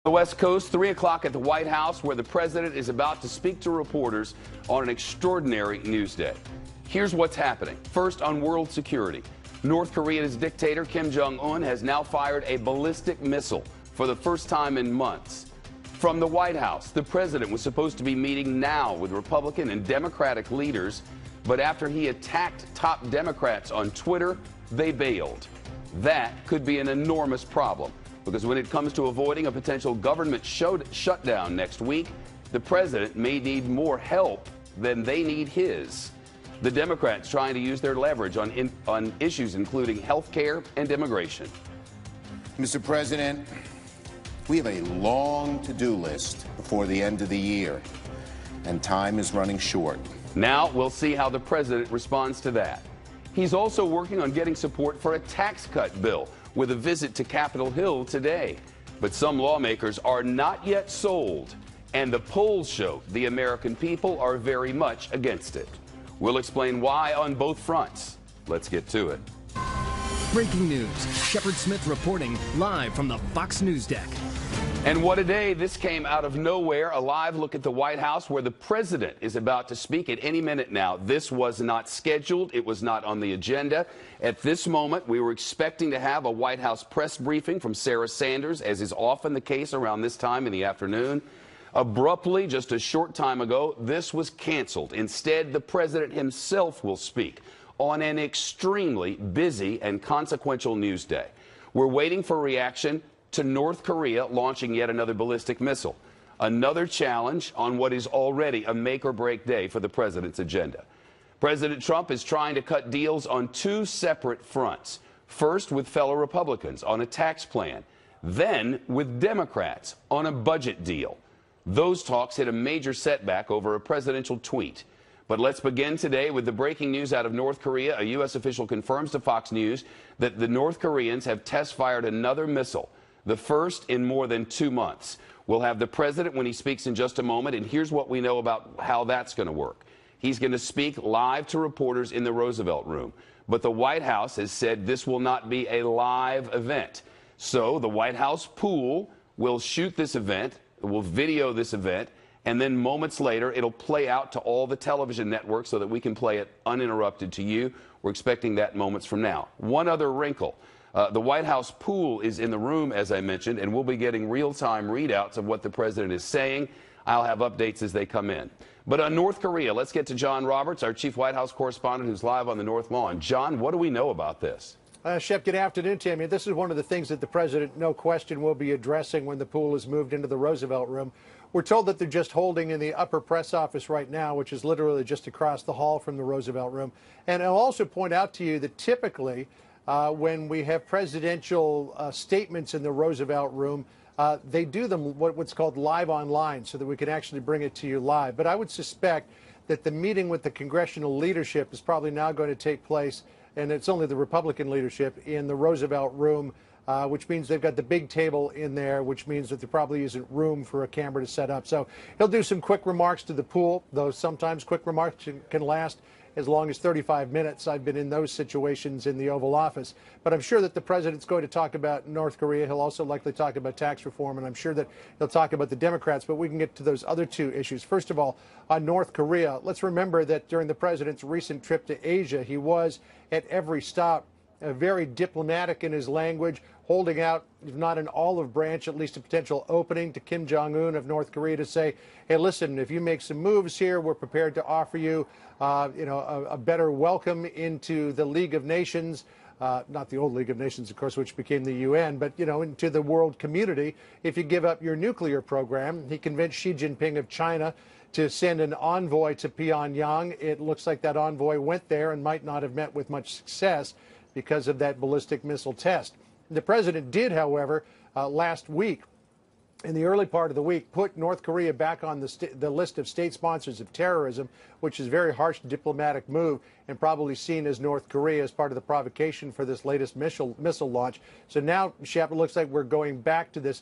The West Coast, 3 o'clock at the White House, where the president is about to speak to reporters on an extraordinary news day. Here's what's happening. First, on world security. North Korea's dictator Kim Jong-un has now fired a ballistic missile for the first time in months. From the White House, the president was supposed to be meeting now with Republican and Democratic leaders, but after he attacked top Democrats on Twitter, they bailed. That could be an enormous problem, because when it comes to avoiding a potential government shutdown next week, the president may need more help than they need his. The Democrats trying to use their leverage on issues including health care and immigration. Mr. President, we have a long to-do list before the end of the year, and time is running short. Now we'll see how the president responds to that. He's also working on getting support for a tax cut bill, with a visit to Capitol Hill today. But some lawmakers are not yet sold, and the polls show the American people are very much against it. We'll explain why on both fronts. Let's get to it. Breaking news. Shepard Smith reporting live from the Fox News deck. And what a day. This came out of nowhere. A live look at the White House, where the president is about to speak at any minute now. This was not scheduled. It was not on the agenda. At this moment, we were expecting to have a White House press briefing from Sarah Sanders, as is often the case around this time in the afternoon. Abruptly, just a short time ago, this was canceled. Instead, the president himself will speak on an extremely busy and consequential news day. We're waiting for reaction to North Korea launching yet another ballistic missile. Another challenge on what is already a make-or-break day for the president's agenda. President Trump is trying to cut deals on two separate fronts. First, with fellow Republicans on a tax plan, then with Democrats on a budget deal. Those talks hit a major setback over a presidential tweet. But let's begin today with the breaking news out of North Korea. A U.S. official confirms to Fox News that the North Koreans have test-fired another missile, the first in more than 2 months. We'll have the president when he speaks in just a moment, and here's what we know about how that's going to work. He's going to speak live to reporters in the Roosevelt Room, but the White House has said this will not be a live event. So the White House pool will shoot this event, will video this event, and then moments later it'll play out to all the television networks so that we can play it uninterrupted to you. We're expecting that moments from now. One other wrinkle. The White House pool is in the room, as I mentioned, and we'll be getting real-time readouts of what the president is saying. I'll have updates as they come in. But on North Korea, let's get to John Roberts, our chief White House correspondent, who's live on the North Lawn. John, what do we know about this? Shep, good afternoon, Tammy. This is one of the things that the president, no question, will be addressing when the pool is moved into the Roosevelt Room. We're told that they're just holding in the upper press office right now, which is literally just across the hall from the Roosevelt Room. And I'll also point out to you that typically when we have presidential statements in the Roosevelt Room, they do them what's called live online, so that we can actually bring it to you live. But I would suspect that the meeting with the congressional leadership is probably now going to take place, and it's only the Republican leadership, in the Roosevelt Room, which means they've got the big table in there, which means that there probably isn't room for a camera to set up. So he'll do some quick remarks to the pool, though sometimes quick remarks can last as long as 35 minutes. I've been in those situations in the Oval Office. But I'm sure that the president's going to talk about North Korea. He'll also likely talk about tax reform, and I'm sure that he'll talk about the Democrats. But we can get to those other two issues. First of all, on North Korea, let's remember that during the president's recent trip to Asia, he was at every stop very diplomatic in his language, holding out, if not an olive branch, at least a potential opening to Kim Jong-un of North Korea to say, hey, listen, if you make some moves here, we're prepared to offer you, a better welcome into the League of Nations, not the old League of Nations, of course, which became the UN, but, into the world community if you give up your nuclear program. He convinced Xi Jinping of China to send an envoy to Pyongyang. It looks like that envoy went there and might not have met with much success because of that ballistic missile test. The president did, however, last week, in the early part of the week, put North Korea back on the list of state sponsors of terrorism, which is a very harsh diplomatic move and probably seen as North Korea as part of the provocation for this latest missile launch. So now, Shep, it looks like we're going back to this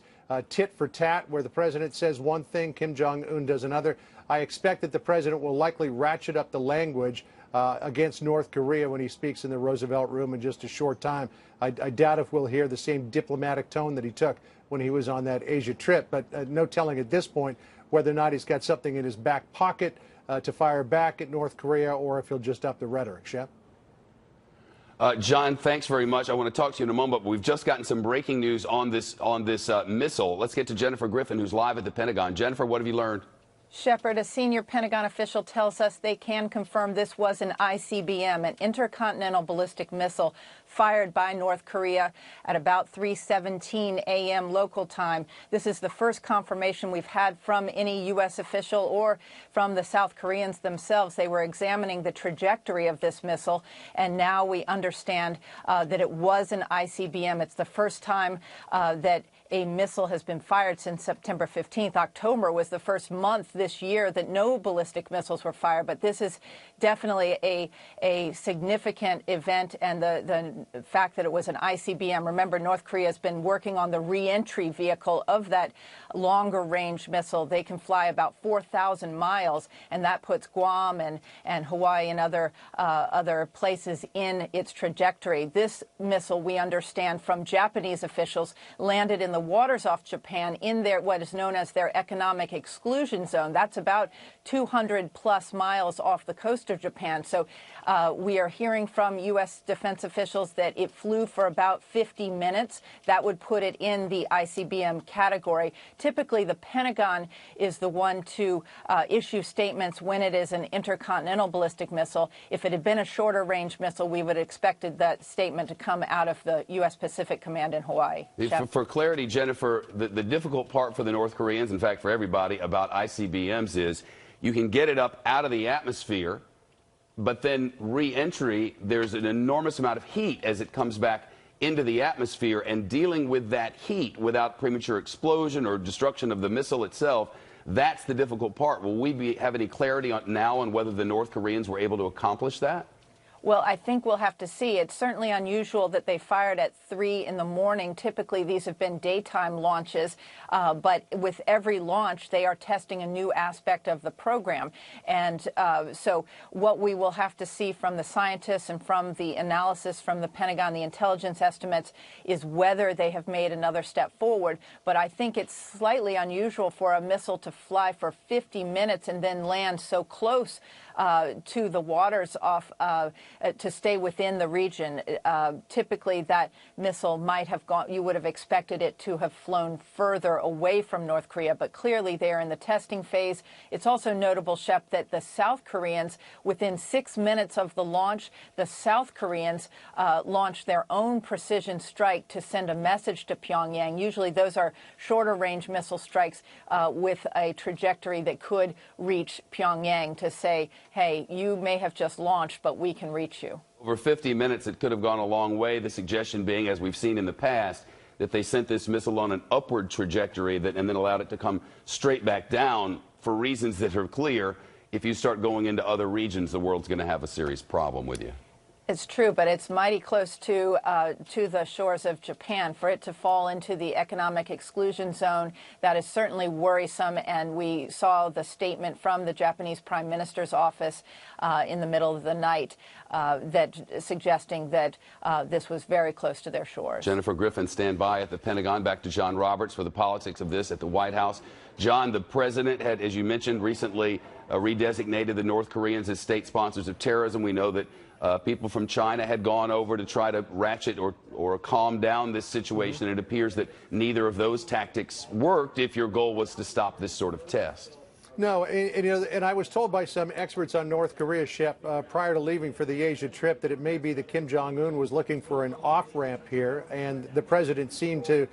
tit for tat, where the president says one thing, Kim Jong-un does another. I expect that the president will likely ratchet up the language against North Korea when he speaks in the Roosevelt Room in just a short time. I doubt if we'll hear the same diplomatic tone that he took when he was on that Asia trip. But no telling at this point whether or not he's got something in his back pocket to fire back at North Korea, or if he'll just up the rhetoric. Shep? John, thanks very much. I want to talk to you in a moment, but we've just gotten some breaking news on this missile. Let's get to Jennifer Griffin, who's live at the Pentagon. Jennifer, what have you learned? Shepard, a senior Pentagon official tells us they can confirm this was an ICBM, an intercontinental ballistic missile fired by North Korea at about 3:17 a.m. local time. This is the first confirmation we've had from any U.S. official or from the South Koreans themselves. They were examining the trajectory of this missile, and now we understand that it was an ICBM. It's the first time that a missile has been fired since September 15th. October was the first month this year that no ballistic missiles were fired, but this is definitely a significant event, and the fact that it was an ICBM. Remember, North Korea has been working on the re-entry vehicle of that longer range missile. They can fly about 4,000 miles, and that puts Guam and Hawaii and other places in its trajectory. This missile, we understand from Japanese officials, landed in the waters off Japan in their what is known as their economic exclusion zone. That's about 200 plus miles off the coast of Japan. So we are hearing from U.S. defense officials that it flew for about 50 minutes. That would put it in the ICBM category. Typically, the Pentagon is the one to issue statements when it is an intercontinental ballistic missile. If it had been a shorter range missile, we would have expected that statement to come out of the U.S. Pacific Command in Hawaii. For clarity, Jennifer, the difficult part for the North Koreans, in fact for everybody, about ICBMs is you can get it up out of the atmosphere, but then re-entry, there's an enormous amount of heat as it comes back into the atmosphere, and dealing with that heat without premature explosion or destruction of the missile itself, that's the difficult part. Will we have any clarity now on whether the North Koreans were able to accomplish that? Well, I think we'll have to see. It's certainly unusual that they fired at 3 in the morning. Typically, these have been daytime launches, but with every launch, they are testing a new aspect of the program. And so what we will have to see from the scientists and from the analysis from the Pentagon, the intelligence estimates, is whether they have made another step forward. But I think it's slightly unusual for a missile to fly for 50 minutes and then land so close to the waters off to stay within the region. Typically, that missile might have gone, you would have expected it to have flown further away from North Korea, but clearly they're in the testing phase. It's also notable, Shep, that the South Koreans, within 6 minutes of the launch, the South Koreans launched their own precision strike to send a message to Pyongyang. Usually those are shorter range missile strikes with a trajectory that could reach Pyongyang to say, hey, you may have just launched, but we can reach you. Over 50 minutes, it could have gone a long way, the suggestion being, as we've seen in the past, that they sent this missile on an upward trajectory and then allowed it to come straight back down for reasons that are clear. If you start going into other regions, the world's going to have a serious problem with you. It's true, but it's mighty close to the shores of Japan. For it to fall into the economic exclusion zone, that is certainly worrisome. And we saw the statement from the Japanese Prime Minister's office in the middle of the night suggesting that this was very close to their shores. Jennifer Griffin, stand by at the Pentagon. Back to John Roberts for the politics of this at the White House. John, the president had, as you mentioned, recently redesignated the North Koreans as state sponsors of terrorism. We know that people from China had gone over to try to ratchet or calm down this situation. It appears that neither of those tactics worked if your goal was to stop this sort of test. No, and I was told by some experts on North Korea, Shep, prior to leaving for the Asia trip, that it may be that Kim Jong-un was looking for an off-ramp here, and the president seemed to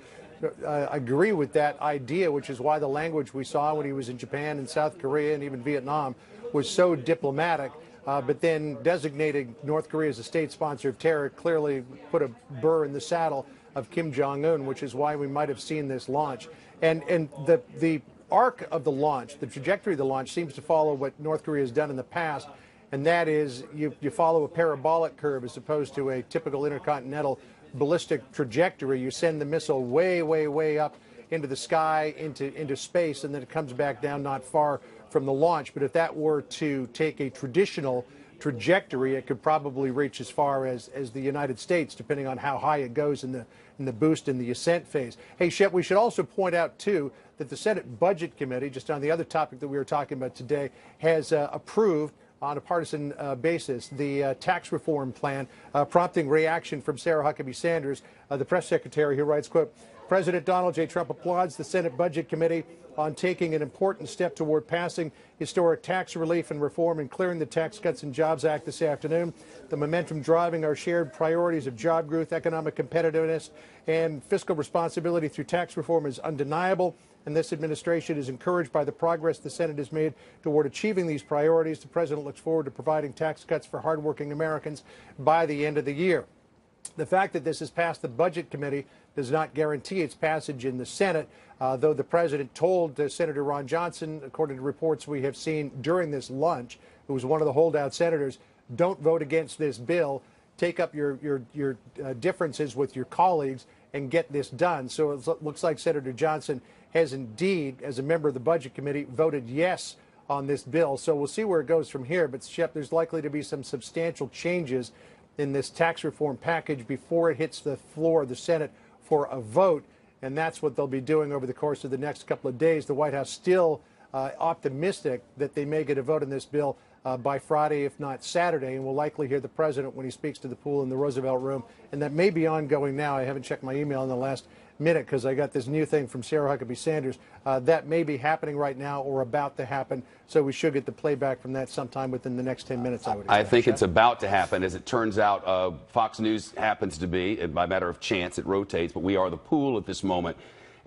agree with that idea, which is why the language we saw when he was in Japan and South Korea and even Vietnam was so diplomatic. But then designating North Korea as a state sponsor of terror clearly put a burr in the saddle of Kim Jong-un, which is why we might have seen this launch. And the arc of the launch, the trajectory of the launch, seems to follow what North Korea has done in the past, and that is you follow a parabolic curve as opposed to a typical intercontinental ballistic trajectory. You send the missile way, way, way up into the sky, into space, and then it comes back down not far from the launch. But if that were to take a traditional trajectory, it could probably reach as far as the United States, depending on how high it goes in the boost in the ascent phase. Hey, Shep, we should also point out, too, that the Senate Budget Committee, just on the other topic that we were talking about today, has approved on a partisan basis the tax reform plan, prompting reaction from Sarah Huckabee Sanders, the press secretary, who writes, quote, President Donald J. Trump applauds the Senate Budget Committee on taking an important step toward passing historic tax relief and reform and clearing the Tax Cuts and Jobs Act this afternoon. The momentum driving our shared priorities of job growth, economic competitiveness, and fiscal responsibility through tax reform is undeniable, and this administration is encouraged by the progress the Senate has made toward achieving these priorities. The president looks forward to providing tax cuts for hardworking Americans by the end of the year. The fact that this has passed the Budget Committee does not guarantee its passage in the Senate, though the president told Senator Ron Johnson, according to reports we have seen during this lunch, who was one of the holdout senators, don't vote against this bill. Take up your differences with your colleagues and get this done. So it looks like Senator Johnson has indeed, as a member of the Budget Committee, voted yes on this bill. So we'll see where it goes from here. But, Shep, there's likely to be some substantial changes in this tax reform package before it hits the floor of the Senate for a vote, and that's what they'll be doing over the course of the next couple of days. The White House still optimistic that they may get a vote on this bill by Friday, if not Saturday, and we'll likely hear the president when he speaks to the pool in the Roosevelt Room, and that may be ongoing now. I haven't checked my email in the last minute because I got this new thing from Sarah Huckabee Sanders. That may be happening right now or about to happen, so we should get the playback from that sometime within the next 10 minutes, I would expect. I think it's about to happen. As it turns out, Fox News happens to be, and by matter of chance, it rotates, but we are the pool at this moment.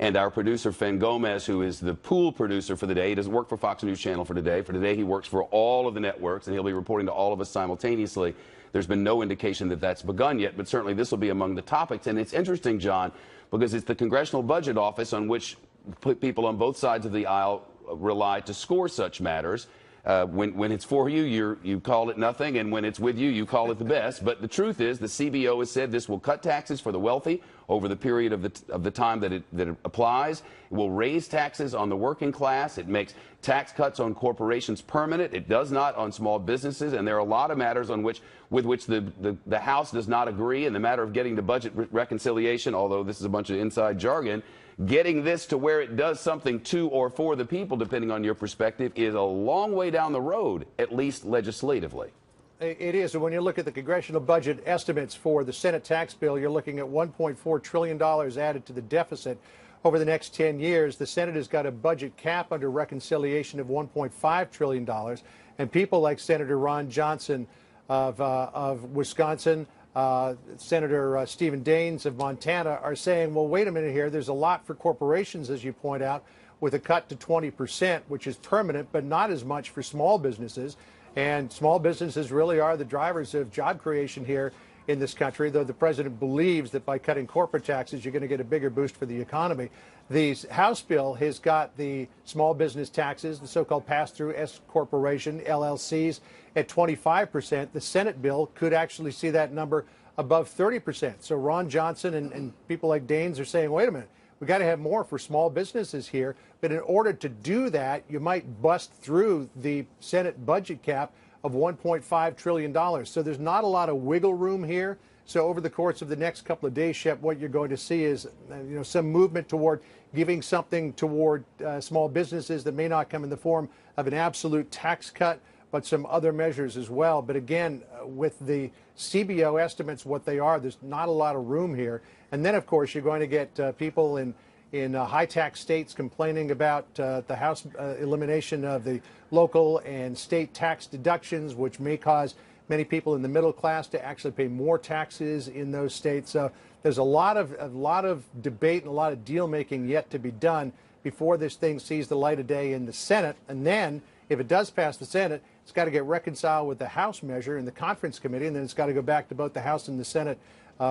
And our producer, Fen Gomez, who is the pool producer for the day, he doesn't work for Fox News Channel for today. For today, he works for all of the networks, and he'll be reporting to all of us simultaneously. There's been no indication that that's begun yet, but certainly this will be among the topics. And it's interesting, John, because it's the Congressional Budget Office on which people on both sides of the aisle rely to score such matters. When it's for you, you call it nothing, and when it's with you, you call it the best. But the truth is, the CBO has said this will cut taxes for the wealthy over the period of the time that it applies. It will raise taxes on the working class. It makes tax cuts on corporations permanent. It does not on small businesses, and there are a lot of matters with which the House does not agree. In the matter of getting to budget reconciliation, although this is a bunch of inside jargon, getting this to where it does something to or for the people, depending on your perspective, is a long way down the road, at least legislatively. It is. And when you look at the congressional budget estimates for the Senate tax bill, you're looking at $1.4 trillion added to the deficit over the next 10 years. The Senate has got a budget cap under reconciliation of $1.5 trillion. And people like Senator Ron Johnson of Wisconsin, Senator Stephen Daines of Montana are saying, well, wait a minute here. There's a lot for corporations, as you point out, with a cut to 20%, which is permanent, but not as much for small businesses. And small businesses really are the drivers of job creation here in this country, though the president believes that by cutting corporate taxes, you're going to get a bigger boost for the economy. The House bill has got the small business taxes, the so-called pass-through S corporation, LLCs, at 25%. The Senate bill could actually see that number above 30%. So Ron Johnson and people like Daines are saying, wait a minute, we got to have more for small businesses here. But in order to do that, you might bust through the Senate budget cap of $1.5 trillion. So there's not a lot of wiggle room here. So over the course of the next couple of days, Shep, what you're going to see is some movement toward giving something toward small businesses that may not come in the form of an absolute tax cut, but some other measures as well. But again, with the CBO estimates, what they are, there's not a lot of room here. And then, of course, you're going to get people in high tax states complaining about the House elimination of the local and state tax deductions, which may cause many people in the middle class to actually pay more taxes in those states. So there's a lot of debate and a lot of deal making yet to be done before this thing sees the light of day in the Senate. And then, if it does pass the Senate, it's got to get reconciled with the House measure in the conference committee, and then it's got to go back to both the House and the Senate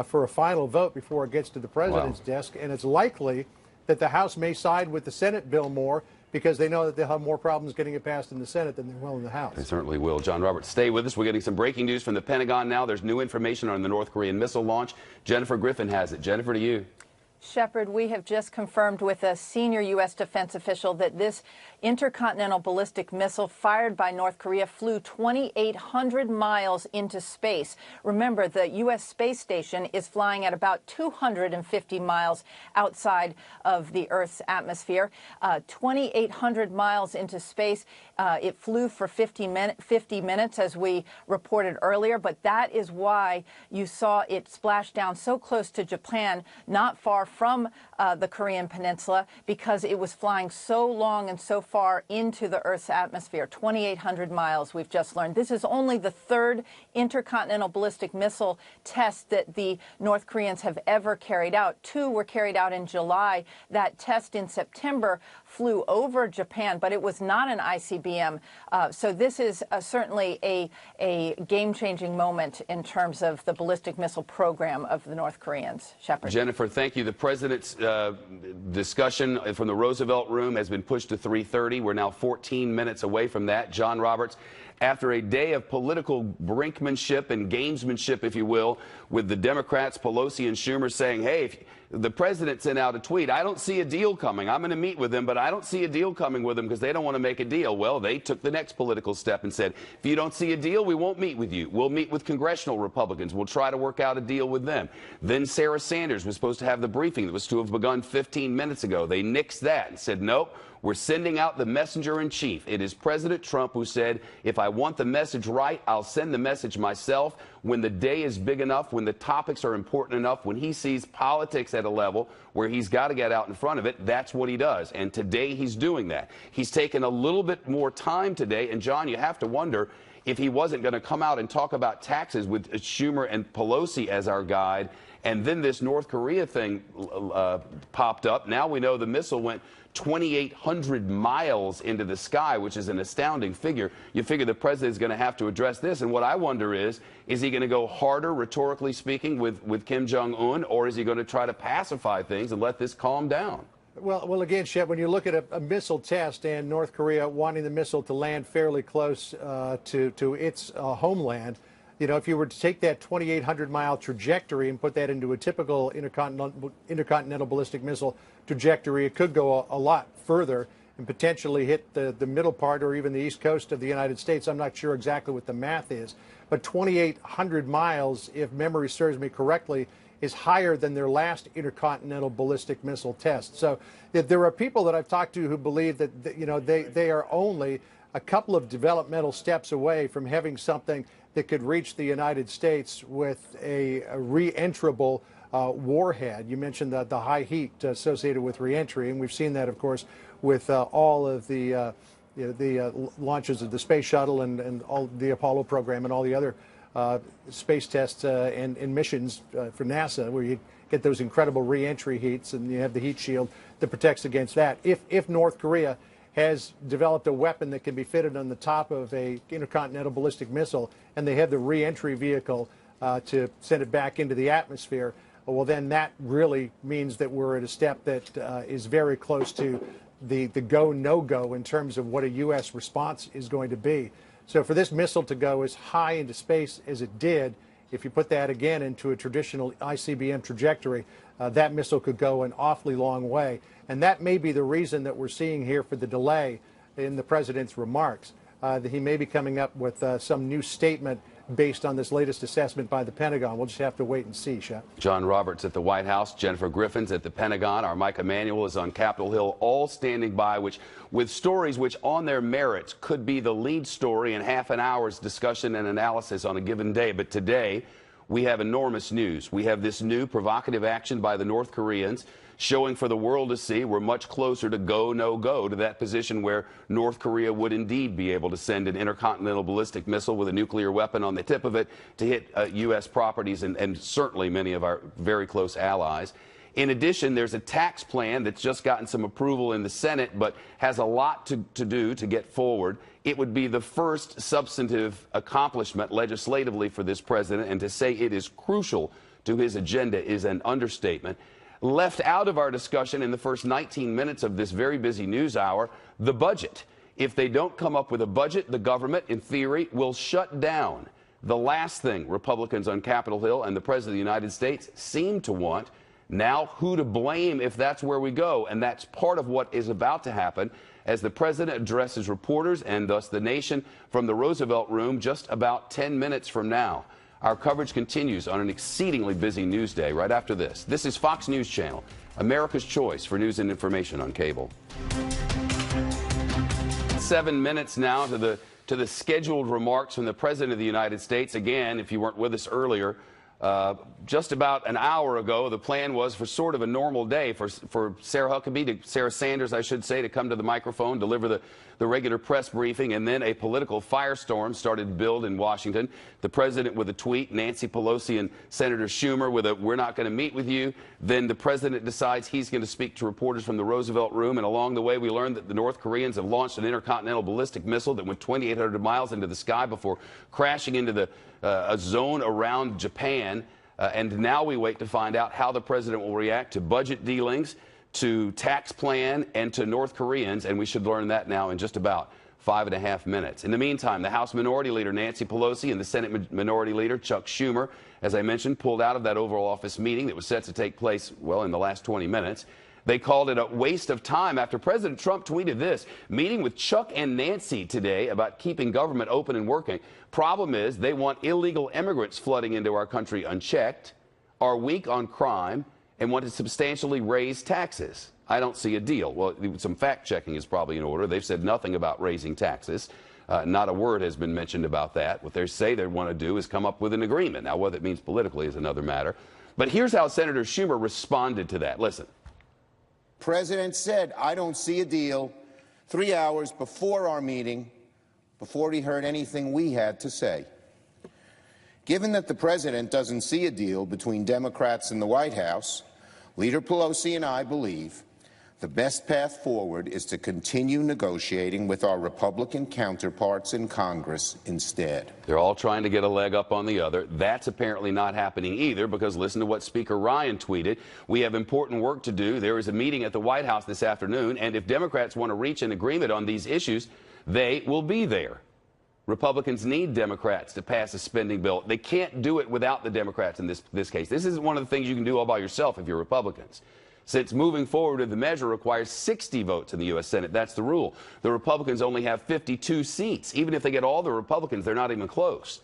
for a final vote before it gets to the president's desk. And it's likely that the House may side with the Senate bill more because they know that they'll have more problems getting it passed in the Senate than they will in the House. They certainly will. John Roberts, stay with us. We're getting some breaking news from the Pentagon now. There's new information on the North Korean missile launch. Jennifer Griffin has it. Jennifer, to you. Shepard, we have just confirmed with a senior U.S. defense official that this intercontinental ballistic missile fired by North Korea flew 2,800 miles into space. Remember, the U.S. space station is flying at about 250 miles outside of the Earth's atmosphere. 2,800 miles into space. It flew for 50 minutes, as we reported earlier, but that is why you saw it splash down so close to Japan, not far from the Korean Peninsula, because it was flying so long and so far into the Earth's atmosphere. 2,800 miles, we've just learned. This is only the third intercontinental ballistic missile test that the North Koreans have ever carried out. Two were carried out in July. That test in September flew over Japan, but it was not an ICBM. So this is certainly a game-changing moment in terms of the ballistic missile program of the North Koreans. Shepard. Jennifer, thank you. The president's discussion from the Roosevelt Room has been pushed to 3:30. We're now 14 minutes away from that. John Roberts, after a day of political brinkmanship and gamesmanship, if you will, with the Democrats, Pelosi and Schumer saying, hey, if the president sent out a tweet, I don't see a deal coming. I'm going to meet with them, but I don't see a deal coming with them because they don't want to make a deal. Well, they took the next political step and said, if you don't see a deal, we won't meet with you. We'll meet with congressional Republicans. We'll try to work out a deal with them. Then Sarah Sanders was supposed to have the briefing that was to have begun 15 minutes ago. They nixed that and said, nope. We're sending out the messenger in chief. It is President Trump who said, if I want the message right, I'll send the message myself. When the day is big enough, when the topics are important enough, when he sees politics at a level where he's got to get out in front of it, that's what he does. And today he's doing that. He's taken a little bit more time today. And, John, you have to wonder if he wasn't going to come out and talk about taxes with Schumer and Pelosi as our guide. And then this North Korea thing popped up. Now we know the missile went 2,800 miles into the sky, which is an astounding figure. You figure the president is going to have to address this. And what I wonder is he going to go harder, rhetorically speaking, with Kim Jong-un, or is he going to try to pacify things and let this calm down? Well, again, Shep, when you look at a missile test and North Korea wanting the missile to land fairly close to its homeland, you know, if you were to take that 2,800-mile trajectory and put that into a typical intercontinental ballistic missile trajectory, it could go a lot further and potentially hit the middle part or even the east coast of the United States. I'm not sure exactly what the math is, but 2,800 miles, if memory serves me correctly, is higher than their last intercontinental ballistic missile test. So there are people that I've talked to who believe that, you know, they are only a couple of developmental steps away from having something that could reach the United States with a re-entrable warhead. You mentioned the high heat associated with re-entry, and we've seen that, of course, with all of the launches of the space shuttle and all the Apollo program and all the other space tests and missions for NASA, where you get those incredible re-entry heats and you have the heat shield that protects against that. If North Korea has developed a weapon that can be fitted on the top of a intercontinental ballistic missile, and they have the re-entry vehicle to send it back into the atmosphere, well, then that really means that we're at a step that is very close to the go, no-go in terms of what a U.S. response is going to be. So for this missile to go as high into space as it did, if you put that again into a traditional ICBM trajectory, that missile could go an awfully long way. And that may be the reason that we're seeing here for the delay in the president's remarks, that he may be coming up with some new statement based on this latest assessment by the Pentagon. We'll just have to wait and see, Shep. John Roberts at the White House, Jennifer Griffin's at the Pentagon, our Mike Emanuel is on Capitol Hill, all standing by with stories which on their merits could be the lead story in half an hour's discussion and analysis on a given day. But today, we have enormous news. We have this new provocative action by the North Koreans showing for the world to see we're much closer to go, no go, to that position where North Korea would indeed be able to send an intercontinental ballistic missile with a nuclear weapon on the tip of it to hit U.S. properties and certainly many of our very close allies. In addition, there's a tax plan that's just gotten some approval in the Senate, but has a lot to do to get forward. It would be the first substantive accomplishment legislatively for this president, and to say it is crucial to his agenda is an understatement. Left out of our discussion in the first 19 minutes of this very busy news hour, the budget. If they don't come up with a budget, the government, in theory, will shut down. The last thing Republicans on Capitol Hill and the President of the United States seem to want, Now, who to blame if that's where we go? And that's part of what is about to happen as the president addresses reporters and thus the nation from the Roosevelt Room just about 10 minutes from now. Our coverage continues on an exceedingly busy news day right after this. This is Fox News Channel, America's choice for news and information on cable. 7 minutes now to the scheduled remarks from the President of the United States. Again, if you weren't with us earlier, just about an hour ago, the plan was for sort of a normal day for Sarah Sanders, I should say, to come to the microphone, deliver the regular press briefing, and then a political firestorm started to build in Washington. The president with a tweet, Nancy Pelosi and Senator Schumer with a "we're not going to meet with you." Then the president decides he's going to speak to reporters from the Roosevelt Room, and along the way we learned that the North Koreans have launched an intercontinental ballistic missile that went 2,800 miles into the sky before crashing into a zone around Japan. And now we wait to find out how the president will react to budget dealings, to tax plan, and to North Koreans, and we should learn that now in just about 5.5 minutes. In the meantime, the House Minority Leader Nancy Pelosi and the Senate Minority Leader Chuck Schumer, as I mentioned, pulled out of that Oval Office meeting that was set to take place, well, in the last 20 minutes. They called it a waste of time after President Trump tweeted this: meeting with Chuck and Nancy today about keeping government open and working. Problem is, they want illegal immigrants flooding into our country unchecked, are weak on crime, and want to substantially raise taxes. I don't see a deal. Well, some fact-checking is probably in order. They've said nothing about raising taxes. Not a word has been mentioned about that. What they say they want to do is come up with an agreement. Now, what it means politically is another matter. But here's how Senator Schumer responded to that. Listen. President said, "I don't see a deal," 3 hours before our meeting, before he heard anything we had to say. Given that the president doesn't see a deal between Democrats in the White House, Leader Pelosi and I believe the best path forward is to continue negotiating with our Republican counterparts in Congress instead. They're all trying to get a leg up on the other. That's apparently not happening either, because listen to what Speaker Ryan tweeted. "We have important work to do. There is a meeting at the White House this afternoon, and if Democrats want to reach an agreement on these issues, they will be there." Republicans need Democrats to pass a spending bill. They can't do it without the Democrats in this case. This isn't one of the things you can do all by yourself if you're Republicans. Since moving forward with the measure requires 60 votes in the U.S. Senate, that's the rule. The Republicans only have 52 seats. Even if they get all the Republicans, they're not even close.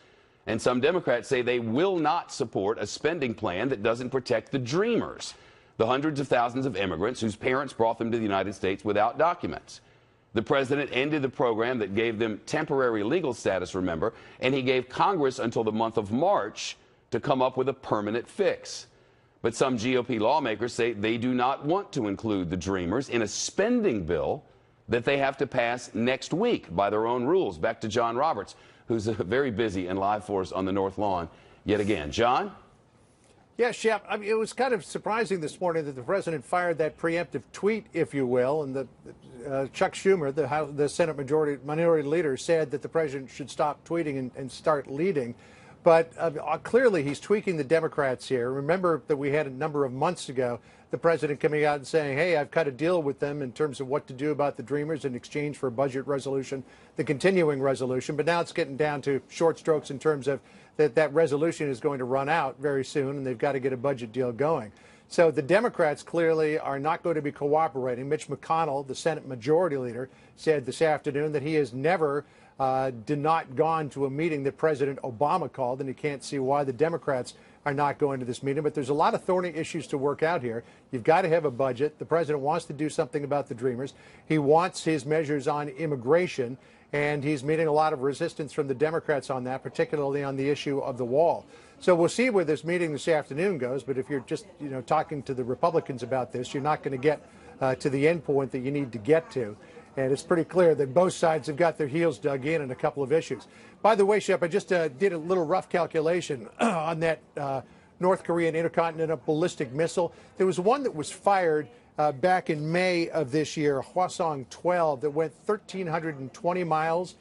And some Democrats say they will not support a spending plan that doesn't protect the dreamers, the hundreds of thousands of immigrants whose parents brought them to the United States without documents. The president ended the program that gave them temporary legal status, remember, and he gave Congress until the month of March to come up with a permanent fix. But some GOP lawmakers say they do not want to include the dreamers in a spending bill that they have to pass next week by their own rules. Back to John Roberts, who's very busy and live for us on the North Lawn yet again. John? Yeah, Shep, I mean, it was kind of surprising this morning that the president fired that preemptive tweet, if you will, and Chuck Schumer, the Senate Minority Leader, said that the president should stop tweeting and start leading. But clearly he's tweaking the Democrats here. Remember that we had a number of months ago the president coming out and saying, hey, I've cut a deal with them in terms of what to do about the Dreamers in exchange for a budget resolution, the continuing resolution. But now it's getting down to short strokes in terms of that resolution is going to run out very soon, and they've got to get a budget deal going. So the Democrats clearly are not going to be cooperating. Mitch McConnell, the Senate Majority Leader, said this afternoon that he has never not gone to a meeting that President Obama called, and he can't see why the Democrats are not going to this meeting. But there's a lot of thorny issues to work out here. You've got to have a budget. The president wants to do something about the Dreamers. He wants his measures on immigration, and he's meeting a lot of resistance from the Democrats on that, particularly on the issue of the wall. So we'll see where this meeting this afternoon goes. But if you're just talking to the Republicans about this, you're not going to get to the end point that you need to get to. And it's pretty clear that both sides have got their heels dug in a couple of issues. By the way, Shep, I just did a little rough calculation on that North Korean intercontinental ballistic missile. There was one that was fired back in May of this year, Hwasong-12, that went 1,320 miles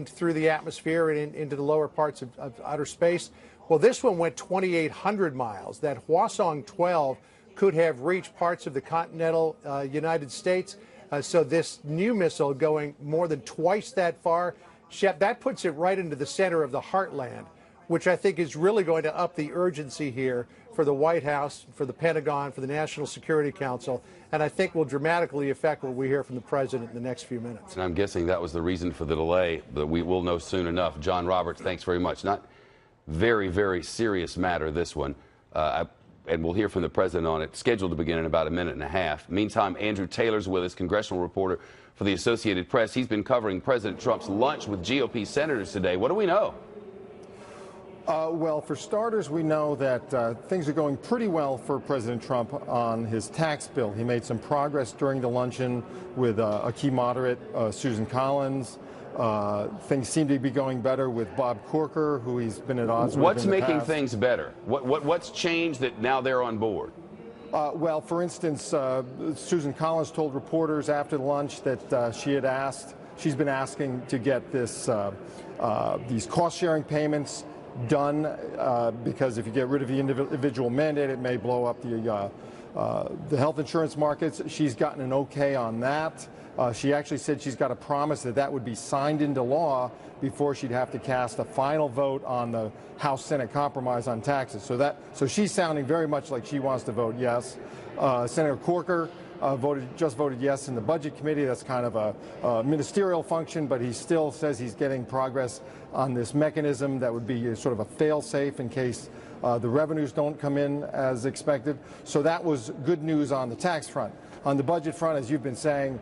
through the atmosphere and into the lower parts of outer space. Well, this one went 2,800 miles. That Hwasong-12 could have reached parts of the continental United States. So this new missile going more than twice that far, Shep, that puts it right into the center of the heartland, which I think is really going to up the urgency here for the White House, for the Pentagon, for the National Security Council, and I think will dramatically affect what we hear from the president in the next few minutes. And I'm guessing that was the reason for the delay, but we will know soon enough. John Roberts, thanks very much. Not very, very serious matter, this one. And we'll hear from the president on it, scheduled to begin in about a minute and a half. Meantime, Andrew Taylor's with us, congressional reporter for the Associated Press. He's been covering President Trump's lunch with GOP senators today. What do we know? Well, for starters, we know that things are going pretty well for President Trump on his tax bill. He made some progress during the luncheon with a key moderate, Susan Collins. Things seem to be going better with Bob Corker, who he's been at odds with. What's making things better? What's changed that now they're on board? Well, for instance, Susan Collins told reporters after the lunch that she's been asking to get these cost-sharing payments done because if you get rid of the individual mandate, it may blow up the health insurance markets. She's gotten an okay on that. She actually said she's got a promise that would be signed into law before she'd have to cast a final vote on the House-Senate compromise on taxes. So she's sounding very much like she wants to vote yes. Senator Corker just voted yes in the Budget Committee. That's kind of a ministerial function, but he still says he's getting progress on this mechanism that would be sort of a fail-safe in case the revenues don't come in as expected. So that was good news on the tax front. On the budget front, as you've been saying,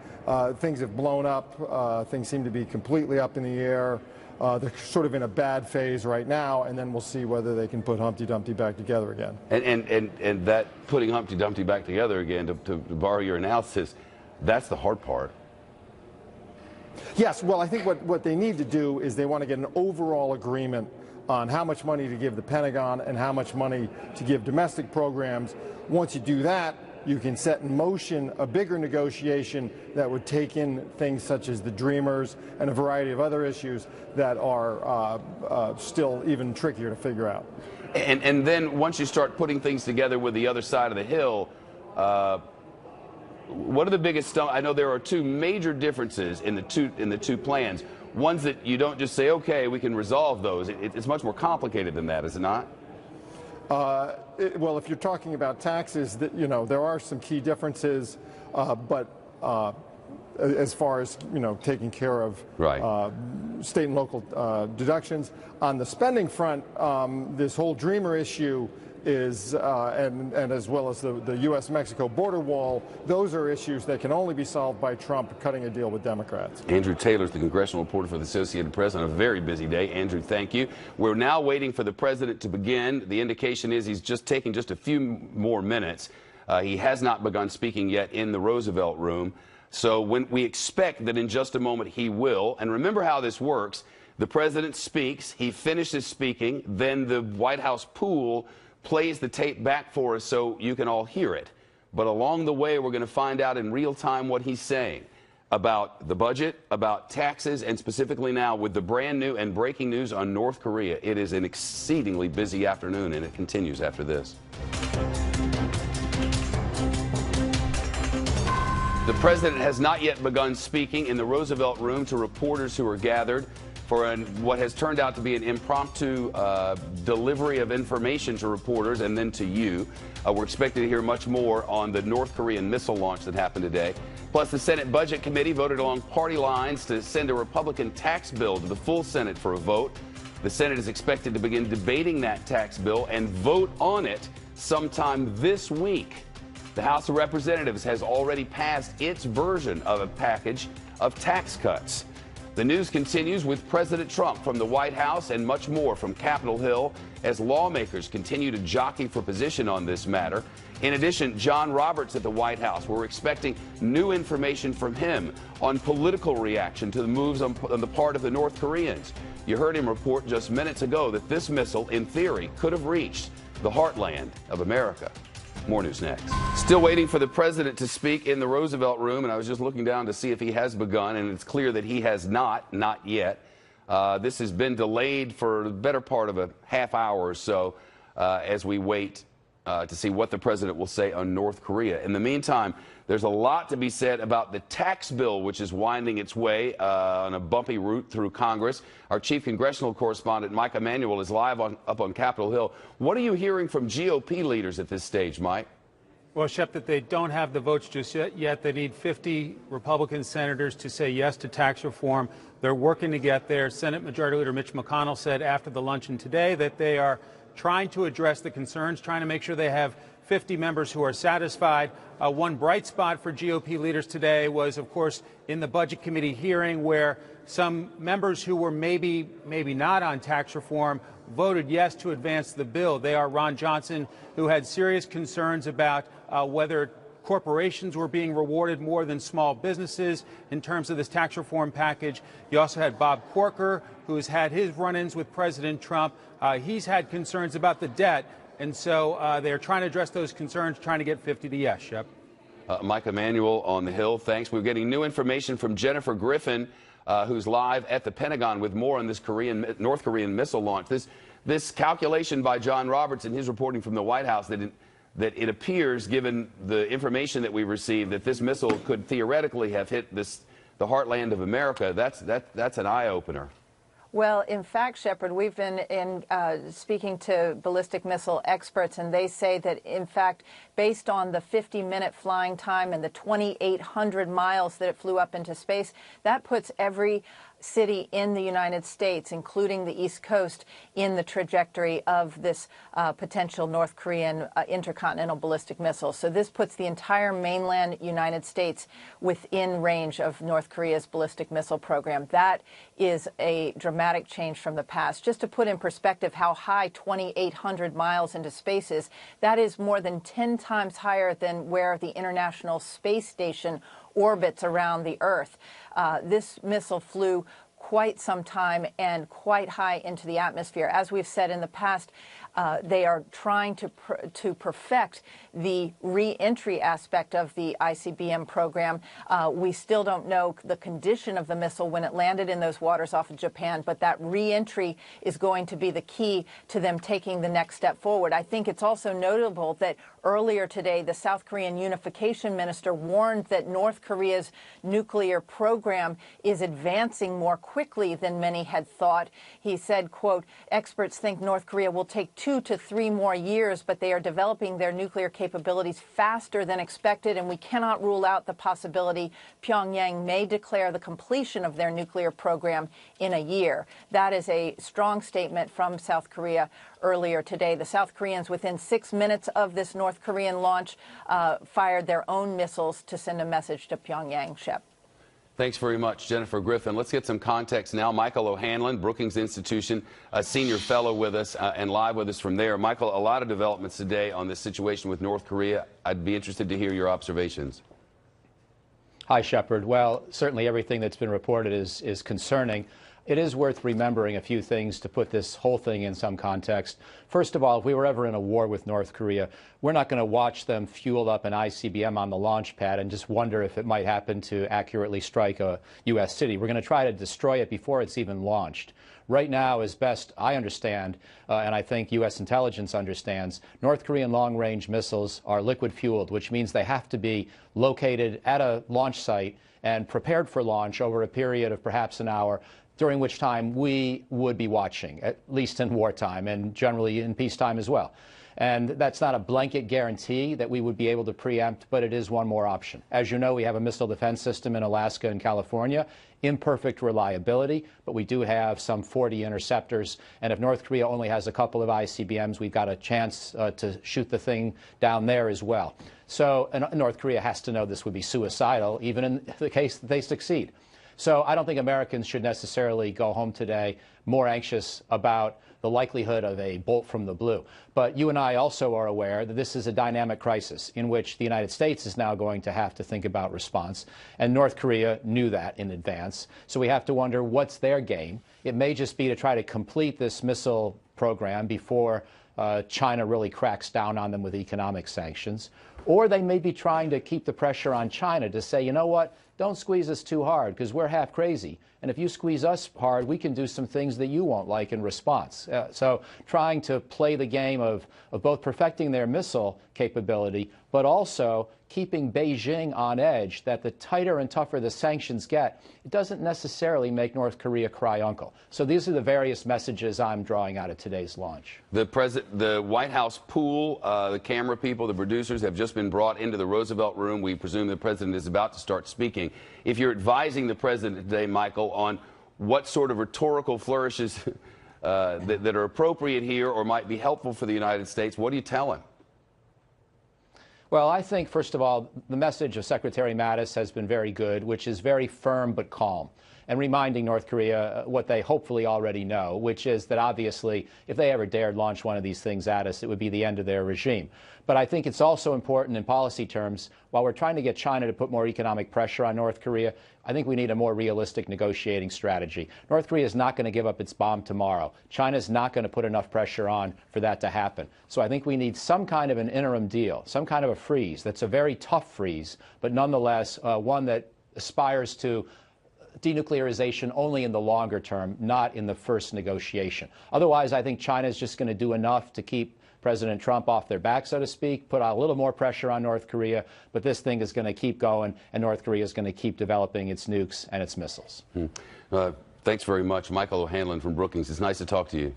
things have blown up. Things seem to be completely up in the air. They're sort of in a bad phase right now, and then we'll see whether they can put Humpty Dumpty back together again. And that putting Humpty Dumpty back together again, to borrow your analysis, that's the hard part. Yes, well, I think what they need to do is they want to get an overall agreement on how much money to give the Pentagon and how much money to give domestic programs. Once you do that, you can set in motion a bigger negotiation that would take in things such as the Dreamers and a variety of other issues that are still even trickier to figure out. And then once you start putting things together with the other side of the hill, what are the biggest? I know there are two major differences in the two plans. Ones that you don't just say, okay, we can resolve those. It's much more complicated than that, is it not? Well, if you're talking about taxes, there are some key differences, but as far as taking care of state and local deductions, on the spending front, this whole Dreamer issue is, and as well as the U.S.-Mexico border wall, those are issues that can only be solved by Trump cutting a deal with Democrats. Andrew Taylor's the congressional reporter for the Associated Press on a very busy day. Andrew, thank you. We're now waiting for the president to begin. The indication is he's just taking just a few more minutes. He has not begun speaking yet in the Roosevelt Room. So when we expect that in just a moment he will, and remember how this works, the president speaks, he finishes speaking, then the White House pool plays the tape back for us so you can all hear it. But along the way, we're going to find out in real time what he's saying about the budget, about taxes, and specifically now with the brand new and breaking news on North Korea. It is an exceedingly busy afternoon, and it continues after this. The president has not yet begun speaking in the Roosevelt Room to reporters who are gathered for what has turned out to be an impromptu delivery of information to reporters and then to you. We're expecting to hear much more on the North Korean missile launch that happened today. Plus, the Senate Budget Committee voted along party lines to send a Republican tax bill to the full Senate for a vote. The Senate is expected to begin debating that tax bill and vote on it sometime this week. The House of Representatives has already passed its version of a package of tax cuts. The news continues with President Trump from the White House and much more from Capitol Hill as lawmakers continue to jockey for position on this matter. In addition, John Roberts at the White House. We're expecting new information from him on political reaction to the moves on the part of the North Koreans. You heard him report just minutes ago that this missile, in theory, could have reached the heartland of America. More news next. Still waiting for the president to speak in the Roosevelt Room, and I was just looking down to see if he has begun, and it's clear that he has not yet. This has been delayed for the better part of a half hour or so as we wait to see what the president will say on North Korea. In the meantime, There's a lot to be said about the tax bill, which is winding its way on a bumpy route through Congress. Our chief congressional correspondent, Mike Emanuel, is live up on Capitol Hill. What are you hearing from GOP leaders at this stage, Mike? Well, Shep, that they don't have the votes just yet. They need 50 Republican senators to say yes to tax reform. They're working to get there. Senate Majority Leader Mitch McConnell said after the luncheon today that they are trying to address the concerns, trying to make sure they have 50 members who are satisfied. One bright spot for GOP leaders today was, of course, in the Budget Committee hearing where some members who were maybe not on tax reform voted yes to advance the bill. They are Ron Johnson, who had serious concerns about whether corporations were being rewarded more than small businesses in terms of this tax reform package. You also had Bob Corker, who has had his run-ins with President Trump. He's had concerns about the debt, and so they're trying to address those concerns, trying to get 50 to yes, Shep. Mike Emanuel on the Hill, thanks. We're getting new information from Jennifer Griffin, who's live at the Pentagon with more on this North Korean missile launch. This calculation by John Roberts in his reporting from the White House that it appears, given the information that we received, that this missile could theoretically have hit the heartland of America. That's an eye-opener. Well, in fact, Shepard, we've been speaking to ballistic missile experts, and they say that, in fact, based on the 50-minute flying time and the 2,800 miles that it flew up into space, that puts every city in the United States, including the East Coast, in the trajectory of this potential North Korean intercontinental ballistic missile. So this puts the entire mainland United States within range of North Korea's ballistic missile program. That is a dramatic change from the past. Just to put in perspective how high 2,800 miles into space is, that is more than 10 times higher than where the International Space Station orbits around the Earth. This missile flew quite some time and quite high into the atmosphere. As we've said in the past, they are trying to perfect the re-entry aspect of the ICBM program. We still don't know the condition of the missile when it landed in those waters off of Japan, but that re-entry is going to be the key to them taking the next step forward. I think it's also notable that earlier today, the South Korean unification minister warned that North Korea's nuclear program is advancing more quickly than many had thought. He said, quote, experts think North Korea will take 2 to 3 more years, but they are developing their nuclear capabilities faster than expected, and we cannot rule out the possibility Pyongyang may declare the completion of their nuclear program in a year. That is a strong statement from South Korea earlier today. The South Koreans, within 6 minutes of this North Korean launch, fired their own missiles to send a message to Pyongyang. Shep. Thanks very much, Jennifer Griffin. Let's get some context now. Michael O'Hanlon, Brookings Institution, a senior fellow with us and live with us from there. Michael, a lot of developments today on this situation with North Korea. I'd be interested to hear your observations. Hi, Shepard. Well, certainly everything that's been reported is concerning. It is worth remembering a few things to put this whole thing in some context. First of all, if we were ever in a war with North Korea, we're not going to watch them fuel up an ICBM on the launch pad and just wonder if it might happen to accurately strike a U.S. city. We're going to try to destroy it before it's even launched. Right now, as best I understand, and I think U.S. intelligence understands, North Korean long-range missiles are liquid-fueled, which means they have to be located at a launch site and prepared for launch over a period of perhaps an hour, during which time we would be watching, at least in wartime and generally in peacetime as well. And that's not a blanket guarantee that we would be able to preempt, but it is one more option. As you know, we have a missile defense system in Alaska and California, imperfect reliability, but we do have some 40 interceptors. And if North Korea only has a couple of ICBMs, we've got a chance to shoot the thing down there as well. So North Korea has to know this would be suicidal, even in the case that they succeed. So I don't think Americans should necessarily go home today more anxious about the likelihood of a bolt from the blue. But you and I also are aware that this is a dynamic crisis in which the United States is now going to have to think about response. And North Korea knew that in advance. So we have to wonder what's their game. It may just be to try to complete this missile program before China really cracks down on them with economic sanctions. Or they may be trying to keep the pressure on China to say, you know what, don't squeeze us too hard because we're half crazy. And if you squeeze us hard, we can do some things that you won't like in response. So trying to play the game of both perfecting their missile capability, but also keeping Beijing on edge, that the tighter and tougher the sanctions get, it doesn't necessarily make North Korea cry uncle. So these are the various messages I'm drawing out of today's launch. The White House pool, the camera people, the producers have just been brought into the Roosevelt room. We presume the president is about to start speaking. If you're advising the president today, Michael, on what sort of rhetorical flourishes that are appropriate here or might be helpful for the United States, what do you tell him? Well, I think, first of all, the message of Secretary Mattis has been very good, which is very firm but calm, and reminding North Korea what they hopefully already know, which is that obviously if they ever dared launch one of these things at us, it would be the end of their regime. But I think it's also important in policy terms, while we're trying to get China to put more economic pressure on North Korea, I think we need a more realistic negotiating strategy. North Korea is not going to give up its bomb tomorrow. China is not going to put enough pressure on for that to happen. So I think we need some kind of an interim deal, some kind of a freeze that's a very tough freeze, but nonetheless one that aspires to denuclearization only in the longer term, not in the first negotiation. Otherwise, I think China is just going to do enough to keep President Trump off their back, so to speak, put a little more pressure on North Korea, but this thing is going to keep going, and North Korea is going to keep developing its nukes and its missiles. Thanks very much. Michael O'Hanlon from Brookings. It's nice to talk to you.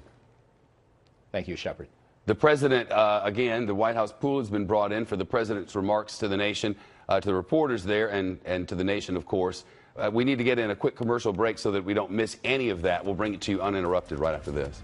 Thank you, Shepard. The president, again, the White House pool has been brought in for the president's remarks to the nation, to the reporters there, and to the nation, of course. We need to get in a quick commercial break so that we don't miss any of that. We'll bring it to you uninterrupted right after this.